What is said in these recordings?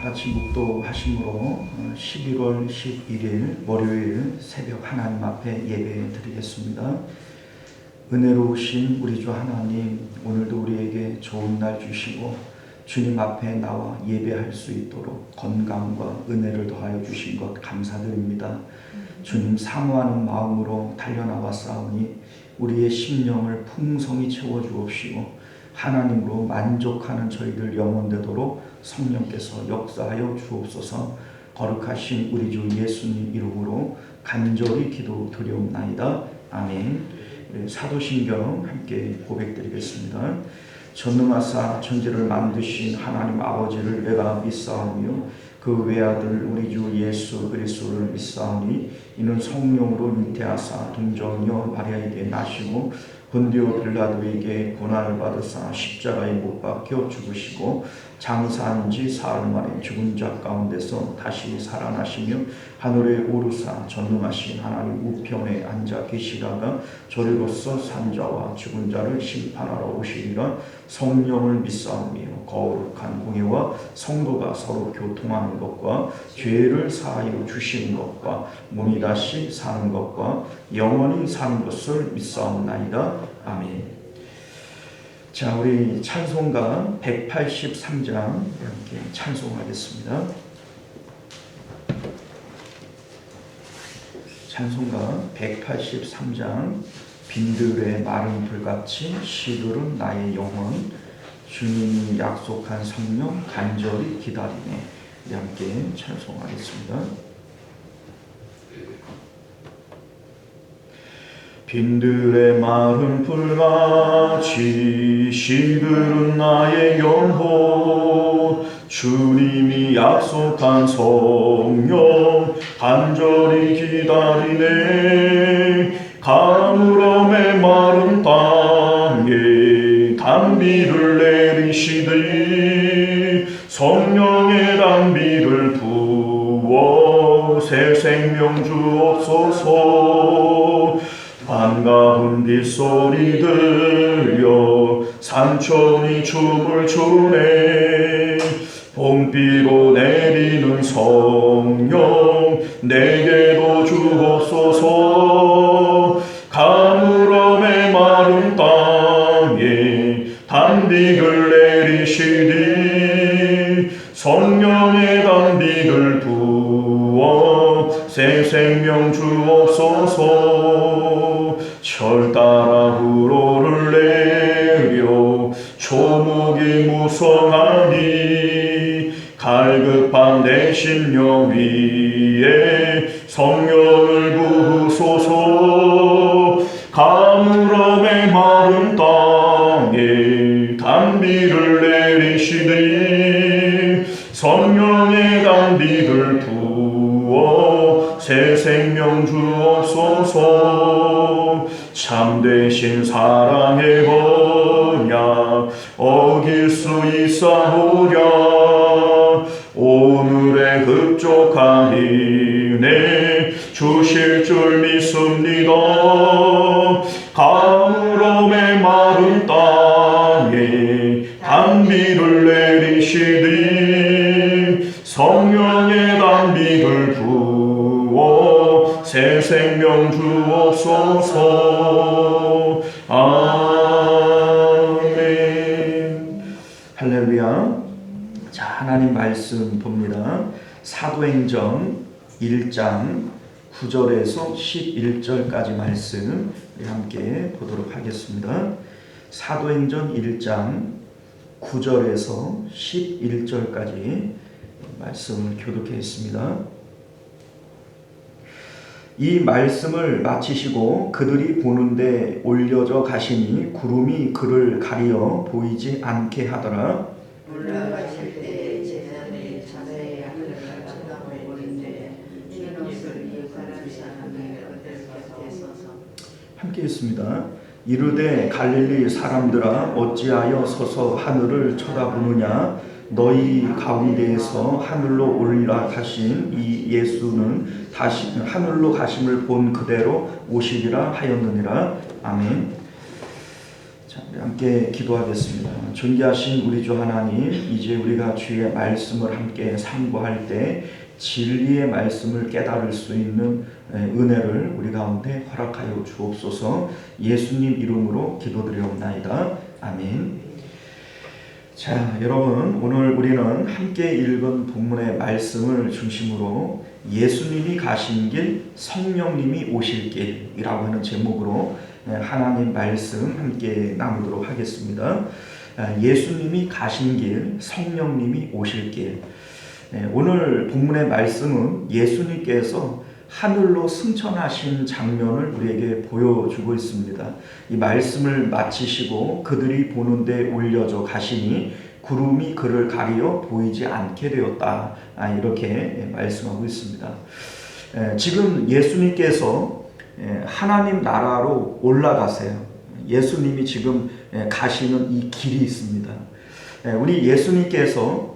같이 묵도하심으로 11월 11일 월요일 새벽 하나님 앞에 예배 드리겠습니다. 은혜로우신 우리 주 하나님, 오늘도 우리에게 좋은 날 주시고 주님 앞에 나와 예배할 수 있도록 건강과 은혜를 더하여 주신 것 감사드립니다. 주님 사모하는 마음으로 달려나왔사오니 우리의 심령을 풍성히 채워주옵시고 하나님으로 만족하는 저희들 영원 되도록 성령께서 역사하여 주옵소서. 거룩하신 우리 주 예수님 이름으로 간절히 기도드리옵나이다. 아멘. 사도신경 함께 고백드리겠습니다. 전능하사 천지를 만드신 하나님 아버지를 내가 믿사오며 그 외아들 우리 주 예수 그리스도를 믿사오니 이는 성령으로 잉태하사 동정녀 마리아에게 나시고 본디오 빌라도에게 고난을 받으사 십자가에 못 박혀 죽으시고 장사한 지 사흘 만에 죽은 자 가운데서 다시 살아나시며 하늘에 오르사 전능하신 하나님 우편에 앉아 계시다가 저리로서 산 자와 죽은 자를 심판하러 오시리라. 성령을 믿사오며 거룩한 공예와 성도가 서로 교통하는 것과 죄를 사하여 주시는 것과 몸이 다시 사는 것과 영원히 사는 것을 믿사옵나이다. 아멘. 자, 우리 찬송가 183장 함께 찬송하겠습니다. 찬송가 183장 빈들의 마른 불같이 시들은 나의 영혼 주님이 약속한 성령 간절히 기다리네. 함께 찬송하겠습니다. 빈들의 마른 불같이 시들은 나의 영혼 주님이 약속한 성령 간절히 기다리네. 가물음의 마른 땅에 단비를 내리시되 성령의 단비를 부어 새 생명 주옵소서. 반가운 빗소리 들려 산천이 춤을 추네. 봄비로 내리는 성령 내게도 주옵소서. 가물음의 마른 땅에 단비를 내리시니 성령의 단비를 부어 새 생명 주옵소서. 철 따라 우로를 내려 초목이 무성하니 갈급한 내 심령 위에 성령을 부으소서. 가물음의 마른 땅에 단비를 내리시니 성령의 단비를 부어 새 생명 주옵소서. 참되신 사랑의 언약 어길 수 있사오랴. 오늘의 흡족한 은혜 주실 줄 믿습니다. 가물음의 마른 땅에 단비를 내리시니 성령의 단비를 부어 새 생명 주옵소서. 아멘. 할렐루야. 자, 하나님 말씀 봅니다. 사도행전 1장 9절에서 11절까지 말씀 함께 보도록 하겠습니다. 사도행전 1장 9절에서 11절까지 말씀을 교독해 있습니다. 이 말씀을 마치시고 그들이 보는데 올려져 가시니 구름이 그를 가리어 보이지 않게 하더라. 올라가실 때 제자들이 자다의 하늘을 쳐다보고 보는데 흰 옷을 입은 사람이 그들 곁에 서서 함께 있습니다. 이르되 갈릴리 사람들아 어찌하여 서서 하늘을 쳐다보느냐. 너희 가운데에서 하늘로 올라가신 이 예수는 다시 하늘로 가심을 본 그대로 오시리라 하였느니라. 아멘. 자, 우리 함께 기도하겠습니다. 존귀하신 우리 주 하나님, 이제 우리가 주의 말씀을 함께 상고할 때 진리의 말씀을 깨달을 수 있는 은혜를 우리 가운데 허락하여 주옵소서. 예수님 이름으로 기도드리옵나이다. 아멘. 자, 여러분, 오늘 우리는 함께 읽은 본문의 말씀을 중심으로 예수님이 가신 길, 성령님이 오실 길이라고 하는 제목으로 하나님 말씀 함께 나누도록 하겠습니다. 예수님이 가신 길, 성령님이 오실 길. 오늘 본문의 말씀은 예수님께서 하늘로 승천하신 장면을 우리에게 보여주고 있습니다. 이 말씀을 마치시고 그들이 보는데 올려져 가시니 구름이 그를 가리어 보이지 않게 되었다. 이렇게 말씀하고 있습니다. 지금 예수님께서 하나님 나라로 올라가세요. 예수님이 지금 가시는 이 길이 있습니다. 우리 예수님께서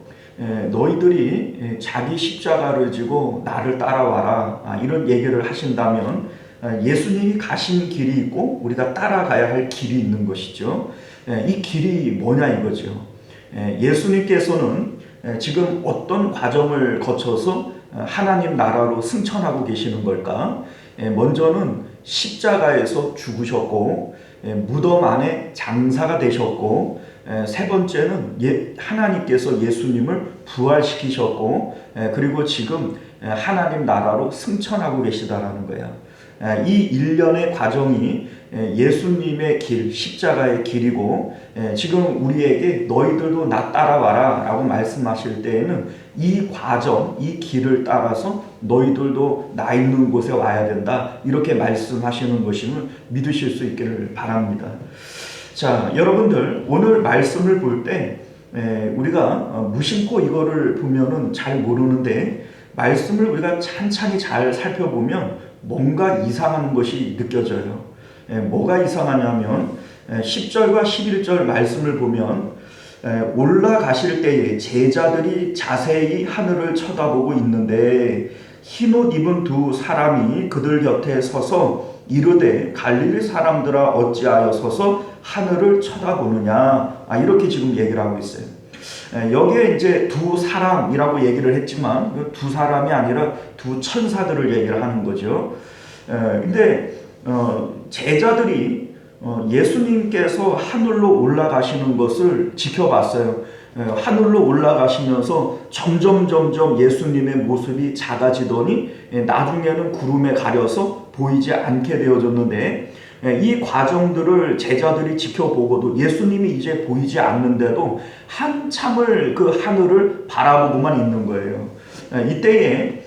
너희들이 자기 십자가를 지고 나를 따라와라, 이런 얘기를 하신다면 예수님이 가신 길이 있고 우리가 따라가야 할 길이 있는 것이죠. 이 길이 뭐냐 이거죠. 예수님께서는 지금 어떤 과정을 거쳐서 하나님 나라로 승천하고 계시는 걸까? 먼저는 십자가에서 죽으셨고 무덤 안에 장사가 되셨고, 세 번째는 하나님께서 예수님을 부활시키셨고, 그리고 지금 하나님 나라로 승천하고 계시다라는 거야. 이 일련의 과정이 예수님의 길, 십자가의 길이고, 지금 우리에게 너희들도 나 따라와라 라고 말씀하실 때에는 이 과정, 이 길을 따라서 너희들도 나 있는 곳에 와야 된다, 이렇게 말씀하시는 것임을 믿으실 수 있기를 바랍니다. 자, 여러분들, 오늘 말씀을 볼 때 우리가 무심코 이거를 보면은 잘 모르는데, 말씀을 우리가 찬찬히 잘 살펴보면 뭔가 이상한 것이 느껴져요. 뭐가 이상하냐면 10절과 11절 말씀을 보면 올라가실 때에 제자들이 자세히 하늘을 쳐다보고 있는데 흰옷 입은 두 사람이 그들 곁에 서서 이르되 갈릴리 사람들아 어찌하여 서서 하늘을 쳐다보느냐, 이렇게 지금 얘기를 하고 있어요. 여기에 이제 두 사람이라고 얘기를 했지만 두 사람이 아니라 두 천사들을 얘기를 하는 거죠. 근데 제자들이 예수님께서 하늘로 올라가시는 것을 지켜봤어요. 하늘로 올라가시면서 점점 예수님의 모습이 작아지더니 나중에는 구름에 가려서 보이지 않게 되어졌는데, 이 과정들을 제자들이 지켜보고도 예수님이 이제 보이지 않는데도 한참을 그 하늘을 바라보고만 있는 거예요. 이때에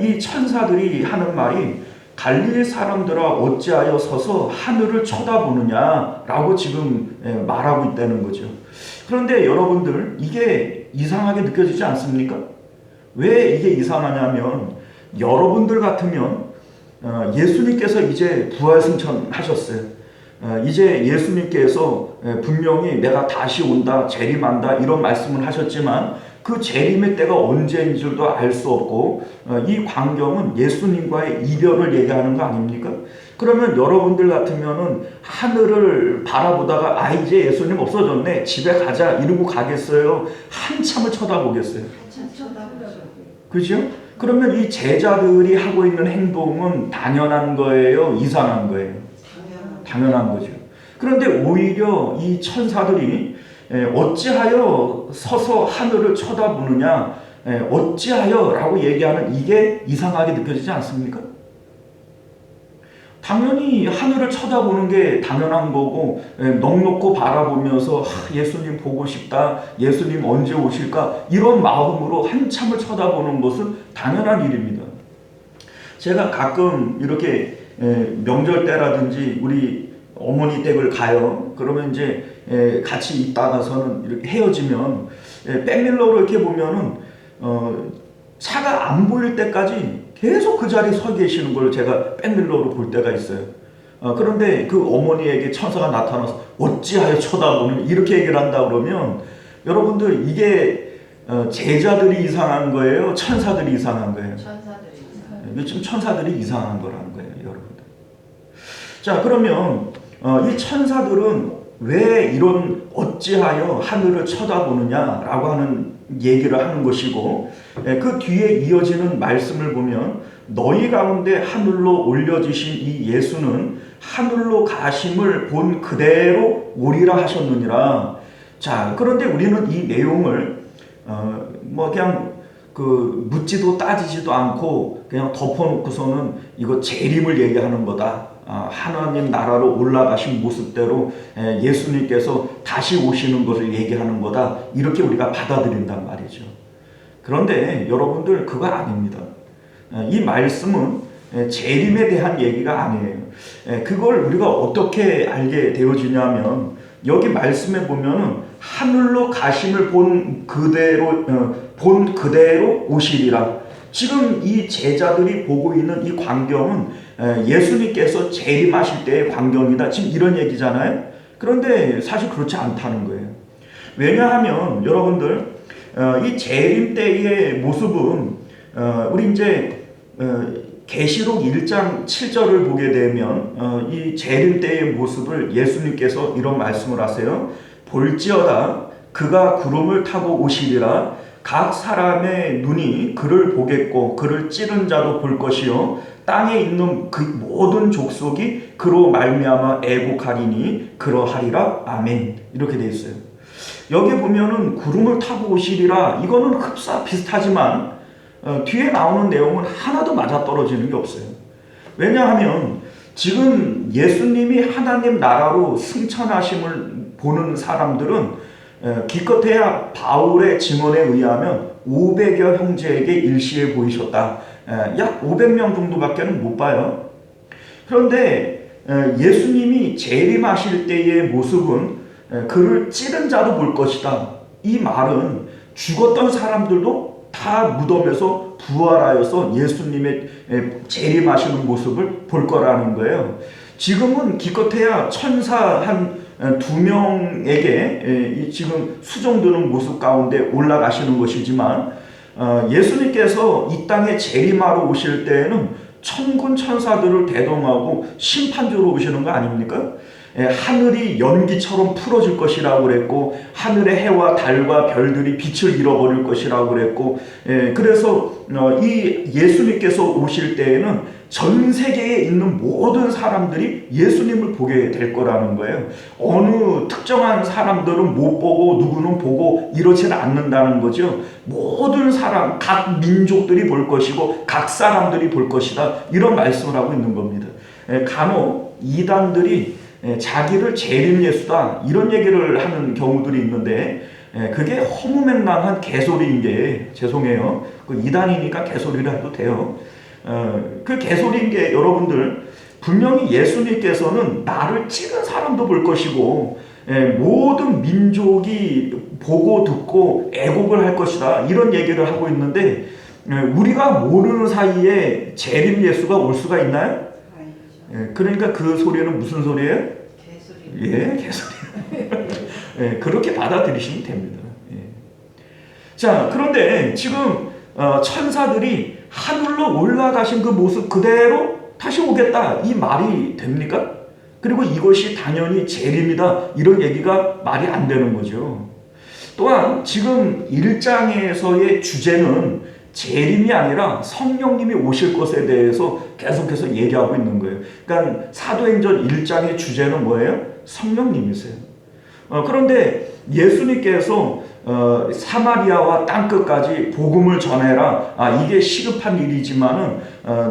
이 천사들이 하는 말이 갈릴리 사람들아 어찌하여 서서 하늘을 쳐다보느냐라고 지금 말하고 있다는 거죠. 그런데 여러분들, 이게 이상하게 느껴지지 않습니까? 왜 이게 이상하냐면, 여러분들 같으면 예수님께서 이제 부활승천하셨어요. 이제 예수님께서 분명히 내가 다시 온다, 재림한다, 이런 말씀을 하셨지만 그 재림의 때가 언제인 줄도 알 수 없고, 이 광경은 예수님과의 이별을 얘기하는 거 아닙니까? 그러면 여러분들 같으면은 하늘을 바라보다가 이제 예수님 없어졌네, 집에 가자 이러고 가겠어요? 한참을 쳐다보겠어요? 그죠? 그러면 이 제자들이 하고 있는 행동은 당연한 거예요? 이상한 거예요? 당연한 거죠. 그런데 오히려 이 천사들이 어찌하여 서서 하늘을 쳐다보느냐, 어찌하여 라고 얘기하는 이게 이상하게 느껴지지 않습니까? 당연히 하늘을 쳐다보는 게 당연한 거고, 넋놓고 바라보면서 예수님 보고 싶다, 예수님 언제 오실까, 이런 마음으로 한참을 쳐다보는 것은 당연한 일입니다. 제가 가끔 이렇게 명절 때라든지 우리 어머니 댁을 가요. 그러면 이제 같이 있다가서는 이렇게 헤어지면 백밀러로 이렇게 보면은 차가 안 보일 때까지 계속 그 자리에 서 계시는 걸 제가 백밀러로 볼 때가 있어요. 그런데 그 어머니에게 천사가 나타나서 어찌하여 쳐다보는, 이렇게 얘기를 한다 그러면, 여러분들, 이게 제자들이 이상한 거예요? 천사들이 이상한 거예요? 천사들이 이상한. 요즘 천사들이 이상한 거라는 거예요, 여러분들. 자, 그러면 이 천사들은 왜 이런 어찌하여 하늘을 쳐다보느냐라고 하는 얘기를 하는 것이고, 그 뒤에 이어지는 말씀을 보면 너희 가운데 하늘로 올려지신 이 예수는 하늘로 가심을 본 그대로 오리라 하셨느니라. 자, 그런데 우리는 이 내용을 그냥 묻지도 따지지도 않고 그냥 덮어놓고서는 이거 재림을 얘기하는 거다. 하나님 나라로 올라가신 모습대로 예수님께서 다시 오시는 것을 얘기하는 거다. 이렇게 우리가 받아들인단 말이죠. 그런데 여러분들 그거 아닙니다. 이 말씀은 재림에 대한 얘기가 아니에요. 그걸 우리가 어떻게 알게 되어지냐면 여기 말씀에 보면은 하늘로 가심을 본 그대로 오시리라. 지금 이 제자들이 보고 있는 이 광경은 예수님께서 재림하실 때의 광경이다. 지금 이런 얘기잖아요. 그런데 사실 그렇지 않다는 거예요. 왜냐하면 여러분들 이 재림 때의 모습은 우리 이제 계시록 1장 7절을 보게 되면 이 재림 때의 모습을 예수님께서 이런 말씀을 하세요. 볼지어다 그가 구름을 타고 오시리라. 각 사람의 눈이 그를 보겠고 그를 찌른 자도 볼 것이요 땅에 있는 그 모든 족속이 그로 말미암아 애곡하리니 그러하리라. 아멘. 이렇게 되어 있어요. 여기 보면은 구름을 타고 오시리라. 이거는 흡사 비슷하지만 뒤에 나오는 내용은 하나도 맞아떨어지는 게 없어요. 왜냐하면 지금 예수님이 하나님 나라로 승천하심을 보는 사람들은 기껏해야 바울의 증언에 의하면 500여 형제에게 일시에 보이셨다. 약 500명 정도밖에 못 봐요. 그런데 예수님이 재림하실 때의 모습은 그를 찌른 자도 볼 것이다. 이 말은 죽었던 사람들도 다 무덤에서 부활하여서 예수님의 재림하시는 모습을 볼 거라는 거예요. 지금은 기껏해야 천사 한 2명에게 지금 수종드는 모습 가운데 올라가시는 것이지만 예수님께서 이 땅에 재림하러 오실 때에는 천군 천사들을 대동하고 심판주로 오시는 거 아닙니까? 하늘이 연기처럼 풀어질 것이라고 그랬고 하늘의 해와 달과 별들이 빛을 잃어버릴 것이라고 그랬고 그래서 이 예수님께서 오실 때에는 전 세계에 있는 모든 사람들이 예수님을 보게 될 거라는 거예요. 어느 특정한 사람들은 못 보고 누구는 보고 이러지는 않는다는 거죠. 모든 사람, 각 민족들이 볼 것이고 각 사람들이 볼 것이다. 이런 말씀을 하고 있는 겁니다. 간혹 이단들이 자기를 재림 예수다 이런 얘기를 하는 경우들이 있는데 그게 허무맹랑한 개소리인 게 죄송해요. 그 이단이니까 개소리를 해도 돼요. 그 개소리인 게 여러분들 분명히 예수님께서는 나를 찌른 사람도 볼 것이고 모든 민족이 보고 듣고 애곡을 할 것이다 이런 얘기를 하고 있는데 우리가 모르는 사이에 재림 예수가 올 수가 있나요? 그러니까 그 소리는 무슨 소리예요? 개소리. 예, 개소리. 그렇게 받아들이시면 됩니다. 자, 그런데 지금 천사들이 하늘로 올라가신 그 모습 그대로 다시 오겠다 이 말이 됩니까? 그리고 이것이 당연히 재림이다 이런 얘기가 말이 안 되는 거죠. 또한 지금 1장에서의 주제는 재림이 아니라 성령님이 오실 것에 대해서 계속해서 얘기하고 있는 거예요. 그러니까 사도행전 1장의 주제는 뭐예요? 성령님이세요. 그런데 예수님께서 사마리아와 땅끝까지 복음을 전해라. 이게 시급한 일이지만은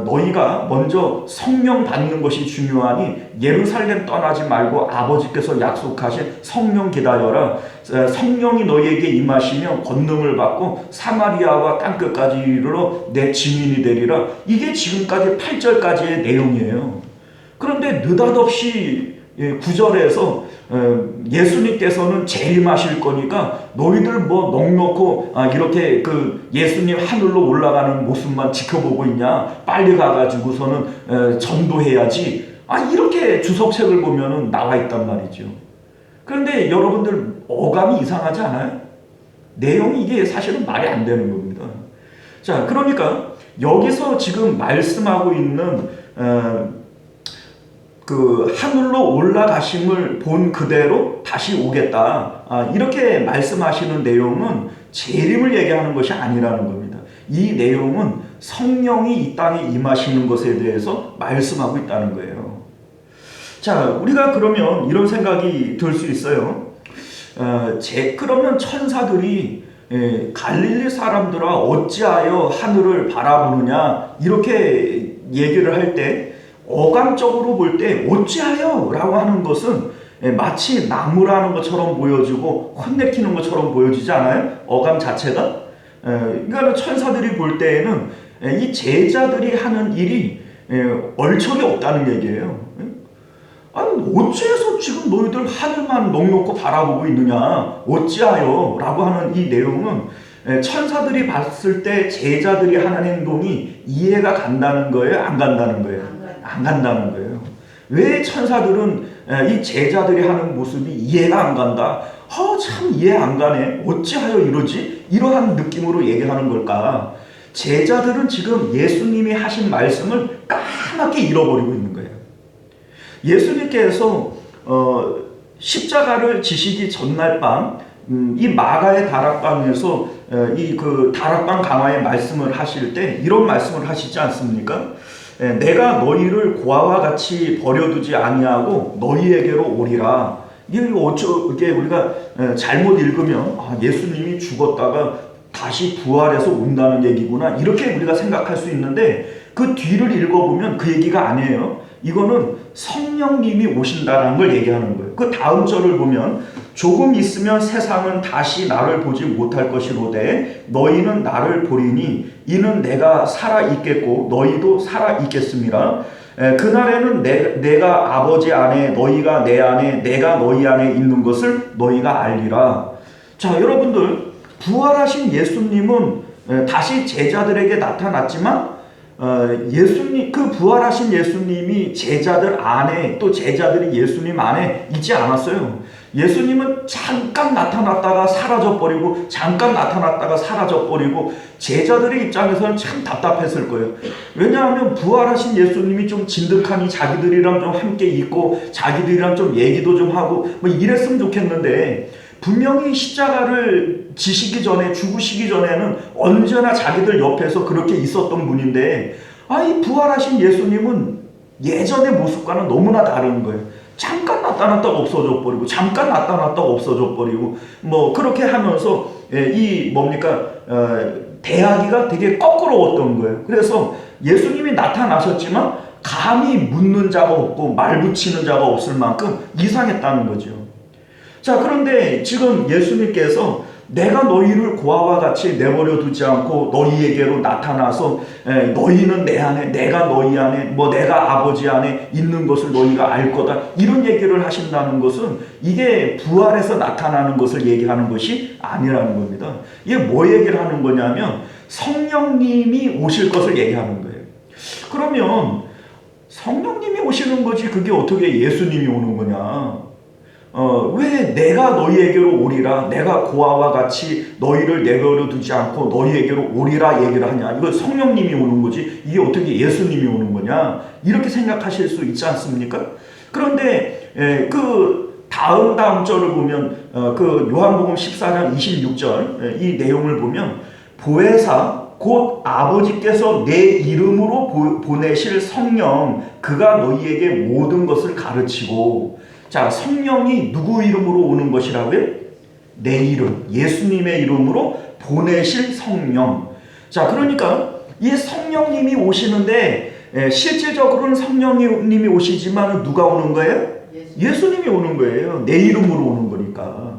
너희가 먼저 성령 받는 것이 중요하니 예루살렘 떠나지 말고 아버지께서 약속하신 성령 기다려라. 성령이 너희에게 임하시면 권능을 받고 사마리아와 땅끝까지 이르러 내 증인이 되리라. 이게 지금까지 8절까지의 내용이에요. 그런데 느닷없이 9절에서 예수님께서는 재림하실 거니까 너희들 뭐 넉넉고 이렇게 그 예수님 하늘로 올라가는 모습만 지켜보고 있냐, 빨리 가가지고서는 전도해야지, 이렇게 주석책을 보면은 나와 있단 말이죠. 그런데 여러분들 어감이 이상하지 않아요? 내용이 이게 사실은 말이 안 되는 겁니다. 자, 그러니까 여기서 지금 말씀하고 있는 그 하늘로 올라가심을 본 그대로 다시 오겠다. 이렇게 말씀하시는 내용은 재림을 얘기하는 것이 아니라는 겁니다. 이 내용은 성령이 이 땅에 임하시는 것에 대해서 말씀하고 있다는 거예요. 자, 우리가 그러면 이런 생각이 들 수 있어요. 그러면 천사들이 갈릴리 사람들아 어찌하여 하늘을 바라보느냐 이렇게 얘기를 할 때 어감적으로 볼 때 어찌하여 라고 하는 것은 마치 나무라는 것처럼 보여지고 혼내키는 것처럼 보여지지 않아요? 어감 자체가. 그러니까 천사들이 볼 때에는 이 제자들이 하는 일이 얼척이 없다는 얘기예요. 아니 어찌해서 지금 너희들 하늘만 넋놓고 바라보고 있느냐 어찌하여 라고 하는 이 내용은 천사들이 봤을 때 제자들이 하는 행동이 이해가 간다는 거예요? 안 간다는 거예요? 안 간다는 거예요. 왜 천사들은 이 제자들이 하는 모습이 이해가 안 간다? 참 이해 안 가네. 어찌하여 이러지? 이러한 느낌으로 얘기하는 걸까? 제자들은 지금 예수님이 하신 말씀을 까맣게 잃어버리고 있는 거예요. 예수님께서 십자가를 지시기 전날 밤 이 마가의 다락방에서 이 그 다락방 강화의 말씀을 하실 때 이런 말씀을 하시지 않습니까? 내가 너희를 고아와 같이 버려두지 아니하고 너희에게로 오리라. 이게 우리가 잘못 읽으면 예수님이 죽었다가 다시 부활해서 온다는 얘기구나 이렇게 우리가 생각할 수 있는데 그 뒤를 읽어보면 그 얘기가 아니에요. 이거는 성령님이 오신다는 걸 얘기하는 거예요. 그 다음 절을 보면 조금 있으면 세상은 다시 나를 보지 못할 것이로되 너희는 나를 보리니 이는 내가 살아있겠고 너희도 살아있겠습니다. 그날에는 내가 아버지 안에 너희가 내 안에 내가 너희 안에 있는 것을 너희가 알리라. 자, 여러분들 부활하신 예수님은 다시 제자들에게 나타났지만 예수님 그 부활하신 예수님이 제자들 안에 또 제자들이 예수님 안에 있지 않았어요. 예수님은 잠깐 나타났다가 사라져버리고 잠깐 나타났다가 사라져버리고 제자들의 입장에서는 참 답답했을 거예요. 왜냐하면 부활하신 예수님이 좀 진득하니 자기들이랑 좀 함께 있고 자기들이랑 좀 얘기도 좀 하고 뭐 이랬으면 좋겠는데 분명히 십자가를 지시기 전에 죽으시기 전에는 언제나 자기들 옆에서 그렇게 있었던 분인데 이 부활하신 예수님은 예전의 모습과는 너무나 다른 거예요. 잠깐 나타났다가 없어져 버리고 잠깐 나타났다가 없어져 버리고 뭐 그렇게 하면서 대하기가 되게 거꾸로웠던 거예요. 그래서 예수님이 나타나셨지만 감히 묻는 자가 없고 말 붙이는 자가 없을 만큼 이상했다는 거죠. 자, 그런데 지금 예수님께서 내가 너희를 고아와 같이 내버려 두지 않고 너희에게로 나타나서 너희는 내 안에 내가 너희 안에 내가 아버지 안에 있는 것을 너희가 알 거다 이런 얘기를 하신다는 것은 이게 부활해서 나타나는 것을 얘기하는 것이 아니라는 겁니다. 이게 뭐 얘기를 하는 거냐면 성령님이 오실 것을 얘기하는 거예요. 그러면 성령님이 오시는 거지 그게 어떻게 예수님이 오는 거냐? 왜 내가 너희에게로 오리라 내가 고아와 같이 너희를 내버려 두지 않고 너희에게로 오리라 얘기를 하냐? 이거 성령님이 오는 거지 이게 어떻게 예수님이 오는 거냐? 이렇게 생각하실 수 있지 않습니까? 그런데 그 다음 절을 보면 그 요한복음 14장 26절 이 내용을 보면 보혜사 곧 아버지께서 내 이름으로 보내실 성령 그가 너희에게 모든 것을 가르치고. 자, 성령이 누구 이름으로 오는 것이라고요? 내 이름, 예수님의 이름으로 보내실 성령. 자, 그러니까 이 성령님이 오시는데 실질적으로는 성령님이 오시지만 누가 오는 거예요? 예수님이 오는 거예요. 내 이름으로 오는 거니까.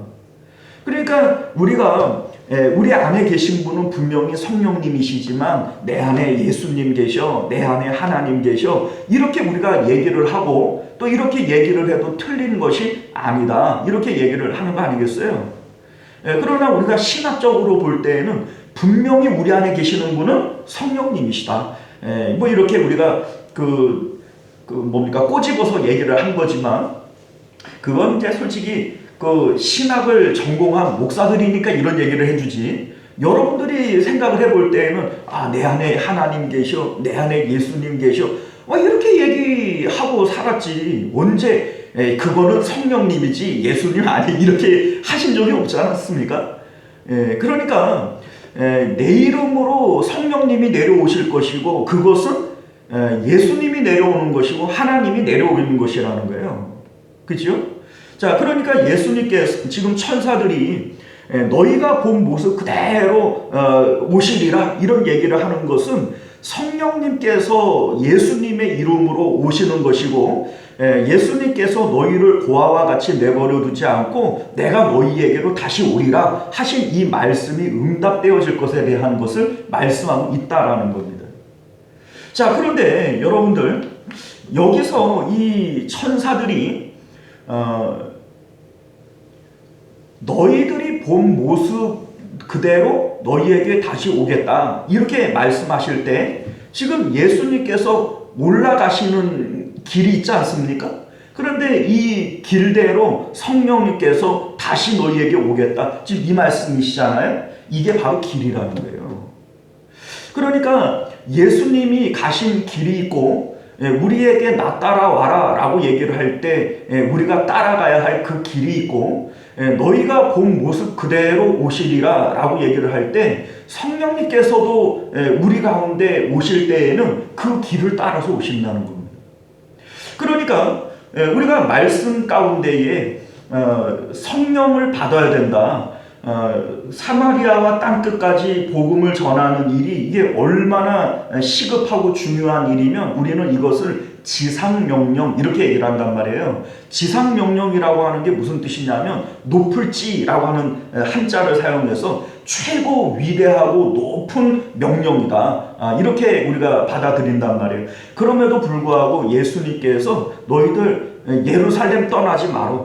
그러니까 우리가 우리 안에 계신 분은 분명히 성령님이시지만 내 안에 예수님 계셔, 내 안에 하나님 계셔 이렇게 우리가 얘기를 하고 또 이렇게 얘기를 해도 틀린 것이 아니다 이렇게 얘기를 하는 거 아니겠어요? 그러나 우리가 신학적으로 볼 때에는 분명히 우리 안에 계시는 분은 성령님이시다. 뭐 이렇게 우리가 꼬집어서 얘기를 한 거지만 그건 이제 솔직히 그 신학을 전공한 목사들이니까 이런 얘기를 해주지 여러분들이 생각을 해볼 때에는 내 안에 하나님 계셔, 내 안에 예수님 계셔, 이렇게 얘기하고 살았지. 언제 그거는 성령님이지 예수님 아니 이렇게 하신 적이 없지 않았습니까? 그러니까 내 이름으로 성령님이 내려오실 것이고 그것은 예수님이 내려오는 것이고 하나님이 내려오는 것이라는 거예요. 그죠? 자, 그러니까 예수님께서 지금 천사들이 너희가 본 모습 그대로 오시리라 이런 얘기를 하는 것은 성령님께서 예수님의 이름으로 오시는 것이고 예수님께서 너희를 고아와 같이 내버려 두지 않고 내가 너희에게로 다시 오리라 하신 이 말씀이 응답되어질 것에 대한 것을 말씀하고 있다라는 겁니다. 자, 그런데 여러분들 여기서 이 천사들이 너희들이 본 모습 그대로 너희에게 다시 오겠다 이렇게 말씀하실 때 지금 예수님께서 올라가시는 길이 있지 않습니까? 그런데 이 길대로 성령님께서 다시 너희에게 오겠다 지금 이 말씀이시잖아요. 이게 바로 길이라는 거예요. 그러니까 예수님이 가신 길이 있고 우리에게 나 따라와라 라고 얘기를 할 때 우리가 따라가야 할 그 길이 있고 너희가 본 모습 그대로 오시리라 라고 얘기를 할 때 성령님께서도 우리 가운데 오실 때에는 그 길을 따라서 오신다는 겁니다. 그러니까 우리가 말씀 가운데에 성령을 받아야 된다. 사마리아와 땅끝까지 복음을 전하는 일이 이게 얼마나 시급하고 중요한 일이면 우리는 이것을 지상명령 이렇게 얘기를 한단 말이에요. 지상명령이라고 하는 게 무슨 뜻이냐면 높을 지라고 하는 한자를 사용해서 최고 위대하고 높은 명령이다. 이렇게 우리가 받아들인단 말이에요. 그럼에도 불구하고 예수님께서 너희들 예루살렘 떠나지 마라.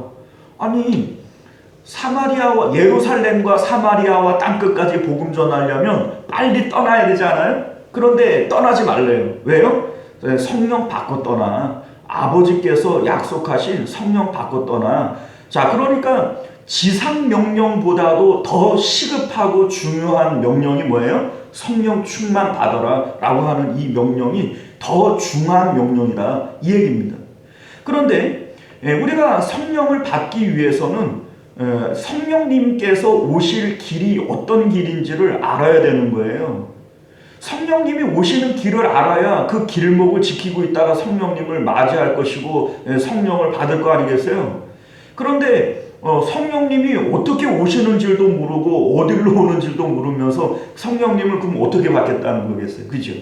아니 예루살렘과 사마리아와 땅끝까지 복음 전하려면 빨리 떠나야 되잖아요. 그런데 떠나지 말래요. 왜요? 성령 받고 떠나. 아버지께서 약속하신 성령 받고 떠나. 자, 그러니까 지상 명령보다도 더 시급하고 중요한 명령이 뭐예요? 성령 충만 받아라 라고 하는 이 명령이 더 중요한 명령이다 이 얘기입니다. 그런데 우리가 성령을 받기 위해서는 성령님께서 오실 길이 어떤 길인지를 알아야 되는 거예요. 성령님이 오시는 길을 알아야 그 길목을 지키고 있다가 성령님을 맞이할 것이고 성령을 받을 거 아니겠어요? 그런데 성령님이 어떻게 오시는지도 모르고 어디로 오는지도 모르면서 성령님을 그럼 어떻게 받겠다는 거겠어요? 그죠?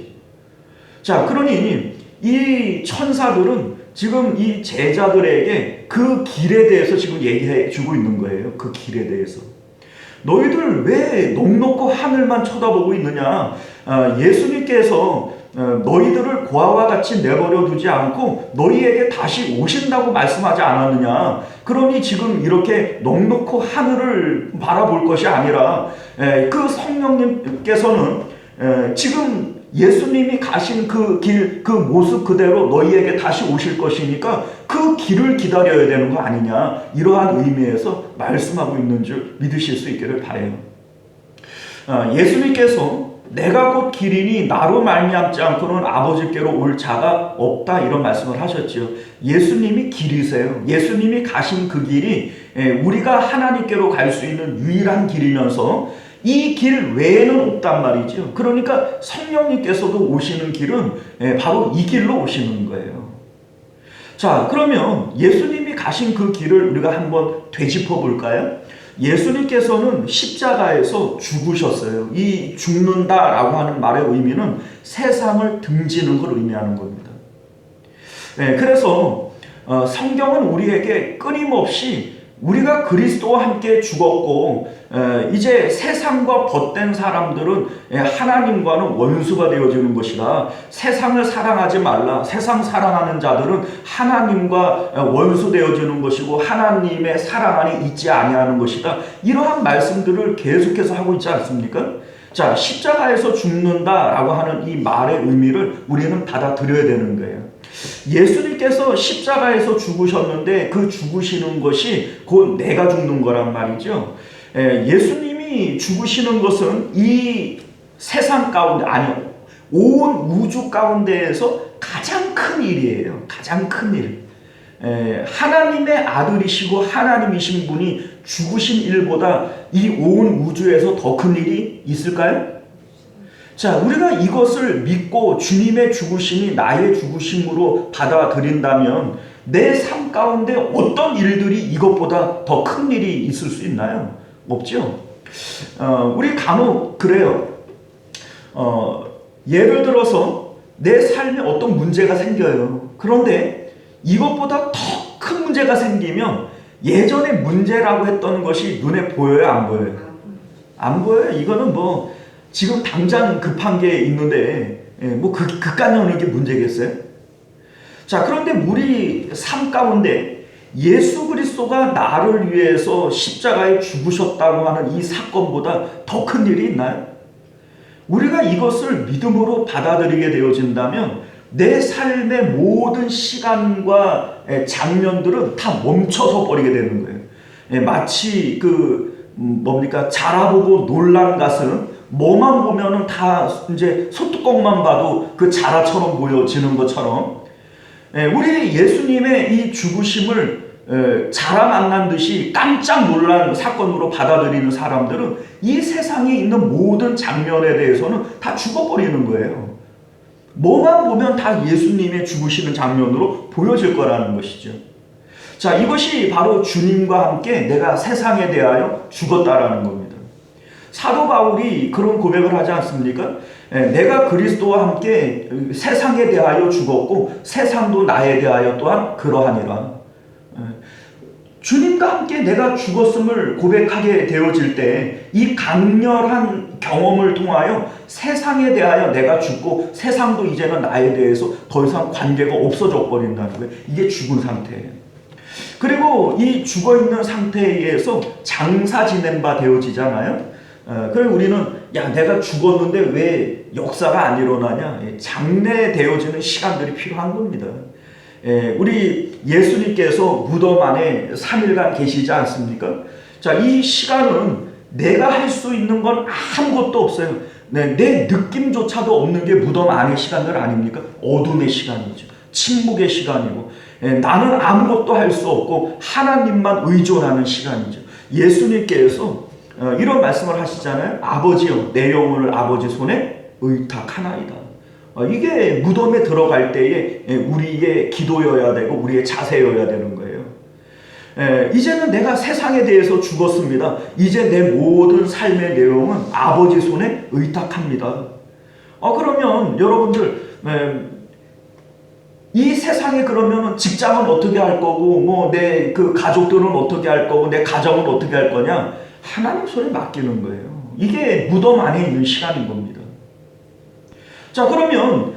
자, 그러니 이 천사들은 지금 이 제자들에게 그 길에 대해서 지금 얘기해 주고 있는 거예요. 그 길에 대해서. 너희들 왜 넋놓고 하늘만 쳐다보고 있느냐? 예수님께서 너희들을 고아와 같이 내버려 두지 않고 너희에게 다시 오신다고 말씀하지 않았느냐? 그러니 지금 이렇게 넋놓고 하늘을 바라볼 것이 아니라 그 성령님께서는 지금 예수님이 가신 그 길, 그 모습 그대로 너희에게 다시 오실 것이니까 그 길을 기다려야 되는 거 아니냐. 이러한 의미에서 말씀하고 있는 줄 믿으실 수 있기를 바라요. 예수님께서 내가 곧 길이니 나로 말미암지 않고는 아버지께로 올 자가 없다 이런 말씀을 하셨죠. 예수님이 길이세요. 예수님이 가신 그 길이 우리가 하나님께로 갈 수 있는 유일한 길이면서 이 길 외에는 없단 말이죠. 그러니까 성령님께서도 오시는 길은 바로 이 길로 오시는 거예요. 자, 그러면 예수님이 가신 그 길을 우리가 한번 되짚어 볼까요? 예수님께서는 십자가에서 죽으셨어요. 이 죽는다라고 하는 말의 의미는 세상을 등지는 걸 의미하는 겁니다. 그래서 성경은 우리에게 끊임없이 우리가 그리스도와 함께 죽었고 이제 세상과 벗된 사람들은 하나님과는 원수가 되어지는 것이다. 세상을 사랑하지 말라. 세상 사랑하는 자들은 하나님과 원수 되어지는 것이고 하나님의 사랑 안에 있지 아니하는 것이다. 이러한 말씀들을 계속해서 하고 있지 않습니까? 자, 십자가에서 죽는다라고 하는 이 말의 의미를 우리는 받아들여야 되는 거예요. 예수님께서 십자가에서 죽으셨는데 그 죽으시는 것이 곧 내가 죽는 거란 말이죠. 예수님이 예수님이 죽으시는 것은 이 세상 가운데, 아니요, 온 우주 가운데에서 가장 큰 일이에요. 가장 큰 일. 하나님의 아들이시고 하나님이신 분이 죽으신 일보다 이 온 우주에서 더 큰 일이 있을까요? 자, 우리가 이것을 믿고 주님의 죽으심이 나의 죽으심으로 받아들인다면 내 삶 가운데 어떤 일들이 이것보다 더 큰 일이 있을 수 있나요? 없죠. 우리 간혹 그래요. 예를 들어서 내 삶에 어떤 문제가 생겨요. 그런데 이것보다 더 큰 문제가 생기면 예전에 문제라고 했던 것이 눈에 보여요, 안 보여요? 안 보여요. 이거는 뭐 지금 당장 급한 게 있는데 뭐 그깟 여는 게 문제겠어요? 자, 그런데 우리 삶 가운데 예수 그리스도가 나를 위해서 십자가에 죽으셨다고 하는 이 사건보다 더 큰 일이 있나요? 우리가 이것을 믿음으로 받아들이게 되어진다면 내 삶의 모든 시간과 장면들은 다 멈춰서 버리게 되는 거예요. 마치 자라보고 놀란 것은 뭐만 보면은 다 이제 소뚜껑만 봐도 그 자라처럼 보여지는 것처럼 우리 예수님의 이 죽으심을 자라 만난 듯이 깜짝 놀란 사건으로 받아들이는 사람들은 이 세상에 있는 모든 장면에 대해서는 다 죽어버리는 거예요. 뭐만 보면 다 예수님의 죽으시는 장면으로 보여질 거라는 것이죠. 자, 이것이 바로 주님과 함께 내가 세상에 대하여 죽었다라는 겁니다. 사도 바울이 그런 고백을 하지 않습니까? 내가 그리스도와 함께 세상에 대하여 죽었고 세상도 나에 대하여 또한 그러하니라. 주님과 함께 내가 죽었음을 고백하게 되어질 때 이 강렬한 경험을 통하여 세상에 대하여 내가 죽고 세상도 이제는 나에 대해서 더 이상 관계가 없어져 버린다는 거예요. 이게 죽은 상태예요. 그리고 이 죽어있는 상태에 의해서 장사 지낸 바 되어지잖아요. 그럼 우리는 내가 죽었는데 왜 역사가 안 일어나냐? 장례되어지는 시간들이 필요한 겁니다. 우리 예수님께서 무덤 안에 3일간 계시지 않습니까? 자, 이 시간은 내가 할 수 있는 건 아무것도 없어요. 내 느낌조차도 없는 게 무덤 안의 시간들 아닙니까? 어둠의 시간이죠. 침묵의 시간이고 나는 아무것도 할 수 없고 하나님만 의존하는 시간이죠. 예수님께서 이런 말씀을 하시잖아요. 아버지여, 내 영혼을 아버지 손에 의탁하나이다. 이게 무덤에 들어갈 때에 우리의 기도여야 되고 우리의 자세여야 되는 거예요. 이제는 내가 세상에 대해서 죽었습니다. 이제 내 모든 삶의 내용은 아버지 손에 의탁합니다. 그러면 여러분들 이 세상에 그러면 직장은 어떻게 할 거고 뭐 내 그 가족들은 어떻게 할 거고 내 가정은 어떻게 할 거냐? 하나님 손에 맡기는 거예요. 이게 무덤 안에 있는 시간인 겁니다. 자, 그러면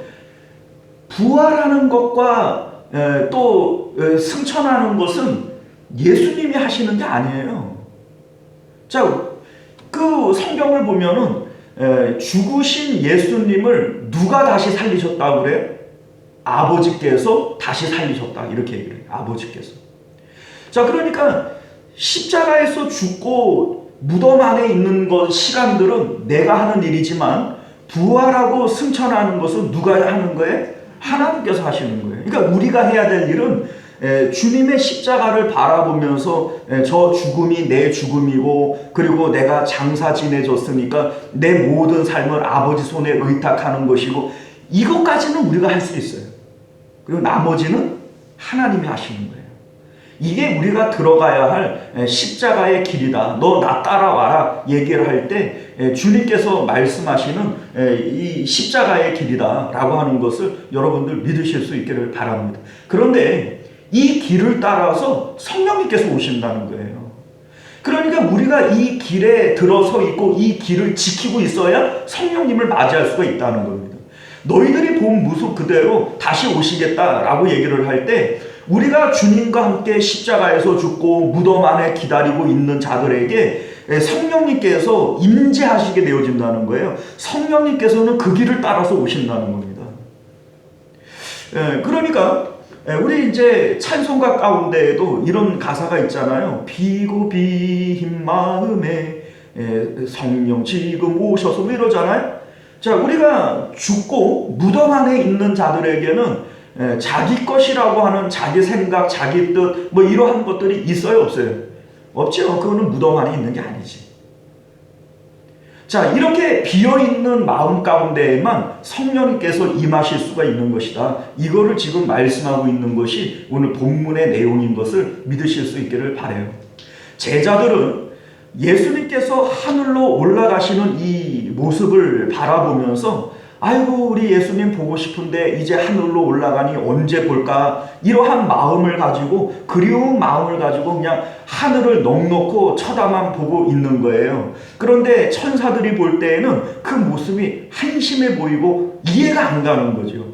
부활하는 것과 또 승천하는 것은 예수님이 하시는 게 아니에요. 자, 그 성경을 보면은 죽으신 예수님을 누가 다시 살리셨다고 그래요? 아버지께서 다시 살리셨다, 이렇게 얘기를 해요. 아버지께서. 자, 그러니까 십자가에서 죽고 무덤 안에 있는 것 시간들은 내가 하는 일이지만 부활하고 승천하는 것은 누가 하는 거예요? 하나님께서 하시는 거예요. 그러니까 우리가 해야 될 일은 주님의 십자가를 바라보면서 저 죽음이 내 죽음이고 그리고 내가 장사 지내줬으니까 내 모든 삶을 아버지 손에 의탁하는 것이고 이것까지는 우리가 할 수 있어요. 그리고 나머지는 하나님이 하시는 거예요. 이게 우리가 들어가야 할 십자가의 길이다. 너 나 따라와라 얘기를 할 때 주님께서 말씀하시는 이 십자가의 길이다 라고 하는 것을 여러분들 믿으실 수 있기를 바랍니다. 그런데 이 길을 따라서 성령님께서 오신다는 거예요. 그러니까 우리가 이 길에 들어서 있고 이 길을 지키고 있어야 성령님을 맞이할 수가 있다는 겁니다. 너희들이 본 모습 그대로 다시 오시겠다라고 얘기를 할 때 우리가 주님과 함께 십자가에서 죽고 무덤 안에 기다리고 있는 자들에게 성령님께서 임재하시게 되어진다는 거예요. 성령님께서는 그 길을 따라서 오신다는 겁니다. 그러니까 우리 이제 찬송가 가운데에도 이런 가사가 있잖아요. 비고 비흰 마음에 성령 지금 오셔서 뭐 이러잖아요. 자, 우리가 죽고 무덤 안에 있는 자들에게는 자기 것이라고 하는 자기 생각, 자기 뜻, 뭐 이러한 것들이 있어요, 없어요? 없죠. 그거는 무덤 안에 있는 게 아니지. 자, 이렇게 비어있는 마음 가운데에만 성령님께서 임하실 수가 있는 것이다. 이거를 지금 말씀하고 있는 것이 오늘 본문의 내용인 것을 믿으실 수 있기를 바라요. 제자들은 예수님께서 하늘로 올라가시는 이 모습을 바라보면서 아이고 우리 예수님 보고 싶은데 이제 하늘로 올라가니 언제 볼까, 이러한 마음을 가지고, 그리운 마음을 가지고 그냥 하늘을 넋놓고 쳐다만 보고 있는 거예요. 그런데 천사들이 볼 때에는 그 모습이 한심해 보이고 이해가 안 가는 거죠.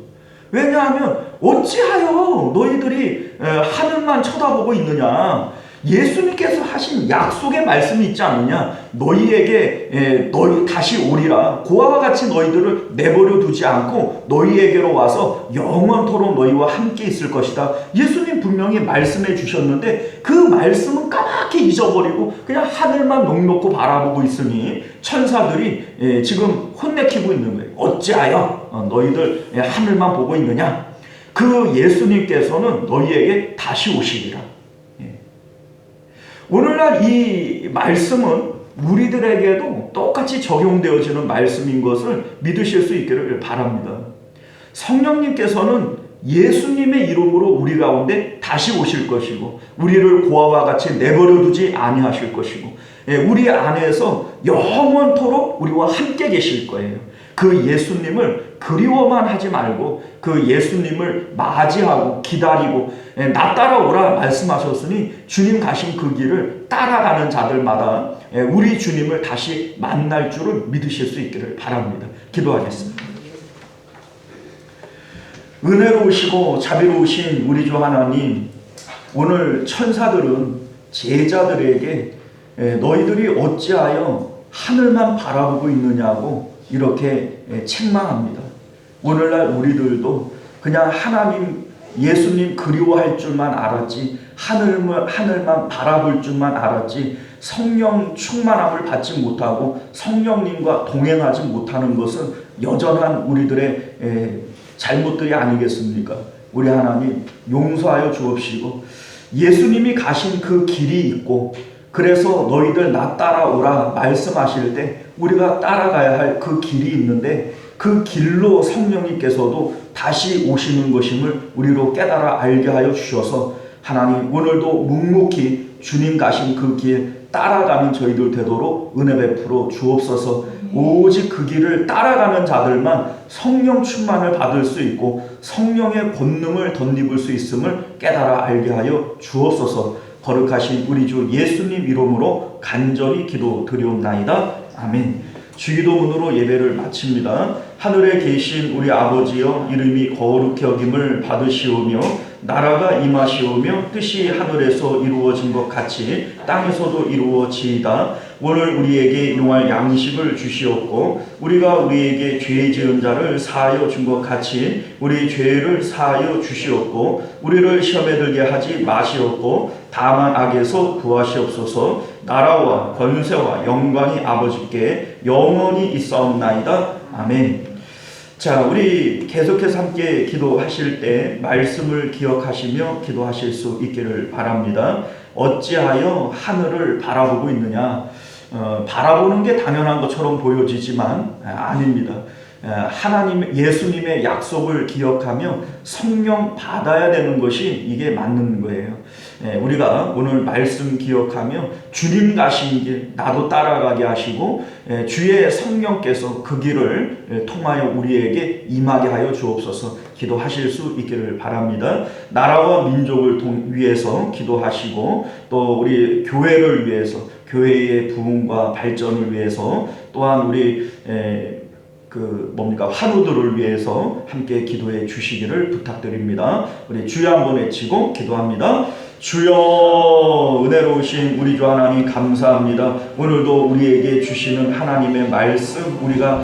왜냐하면 어찌하여 너희들이 하늘만 쳐다보고 있느냐, 예수님께서 하신 약속의 말씀이 있지 않느냐, 너희에게 너희 다시 오리라, 그와 같이 너희들을 내버려 두지 않고 너희에게로 와서 영원토록 너희와 함께 있을 것이다. 예수님 분명히 말씀해 주셨는데 그 말씀은 까맣게 잊어버리고 그냥 하늘만 넋놓고 바라보고 있으니 천사들이 지금 혼내키고 있는 거예요. 어찌하여 너희들 하늘만 보고 있느냐. 그 예수님께서는 너희에게 다시 오시리라. 오늘날 이 말씀은 우리들에게도 똑같이 적용되어지는 말씀인 것을 믿으실 수 있기를 바랍니다. 성령님께서는 예수님의 이름으로 우리 가운데 다시 오실 것이고 우리를 고아와 같이 내버려 두지 아니하실 것이고 우리 안에서 영원토록 우리와 함께 계실 거예요. 그 예수님을 그리워만 하지 말고 그 예수님을 맞이하고 기다리고 나 따라오라 말씀하셨으니 주님 가신 그 길을 따라가는 자들마다 우리 주님을 다시 만날 줄을 믿으실 수 있기를 바랍니다. 기도하겠습니다. 은혜로우시고 자비로우신 우리 주 하나님, 오늘 천사들은 제자들에게 너희들이 어찌하여 하늘만 바라보고 있느냐고 이렇게 책망합니다. 오늘날 우리들도 그냥 하나님 예수님 그리워할 줄만 알았지, 하늘만 바라볼 줄만 알았지, 성령 충만함을 받지 못하고 성령님과 동행하지 못하는 것은 여전한 우리들의 잘못들이 아니겠습니까? 우리 하나님 용서하여 주옵시고 예수님이 가신 그 길이 있고 그래서 너희들 나 따라오라 말씀하실 때 우리가 따라가야 할 그 길이 있는데 그 길로 성령님께서도 다시 오시는 것임을 우리로 깨달아 알게 하여 주셔서 하나님 오늘도 묵묵히 주님 가신 그 길 따라가는 저희들 되도록 은혜 베풀어 주옵소서. 오직 그 길을 따라가는 자들만 성령 충만을 받을 수 있고 성령의 권능을 덧입을 수 있음을 깨달아 알게 하여 주옵소서. 거룩하신 우리 주 예수님 이름으로 간절히 기도 드리옵나이다. 아멘. 주기도문으로 예배를 마칩니다. 하늘에 계신 우리 아버지여, 이름이 거룩히 여김을 받으시오며 나라가 임하시오며 뜻이 하늘에서 이루어진 것 같이 땅에서도 이루어지이다. 오늘 우리에게 일용할 양식을 주시옵고 우리가 우리에게 죄 지은 자를 사하여 준 것 같이 우리 죄를 사하여 주시옵고 우리를 시험에 들게 하지 마시옵고 다만 악에서 구하시옵소서. 나라와 권세와 영광이 아버지께 영원히 있사옵나이다. 아멘. 자, 우리 계속해서 함께 기도하실 때 말씀을 기억하시며 기도하실 수 있기를 바랍니다. 어찌하여 하늘을 바라보고 있느냐? 바라보는 게 당연한 것처럼 보여지지만 아닙니다. 하나님 예수님의 약속을 기억하며 성령 받아야 되는 것이 이게 맞는 거예요. 우리가 오늘 말씀 기억하며 주님 가신 길 나도 따라가게 하시고 주의 성령께서 그 길을 통하여 우리에게 임하게 하여 주옵소서. 기도하실 수 있기를 바랍니다. 나라와 민족을 위해서 기도하시고 또 우리 교회를 위해서 교회의 부흥과 발전을 위해서 또한 우리 환우들을 위해서 함께 기도해 주시기를 부탁드립니다. 우리 주여 한번 외치고 기도합니다. 주여, 은혜로우신 우리 주 하나님 감사합니다. 오늘도 우리에게 주시는 하나님의 말씀 우리가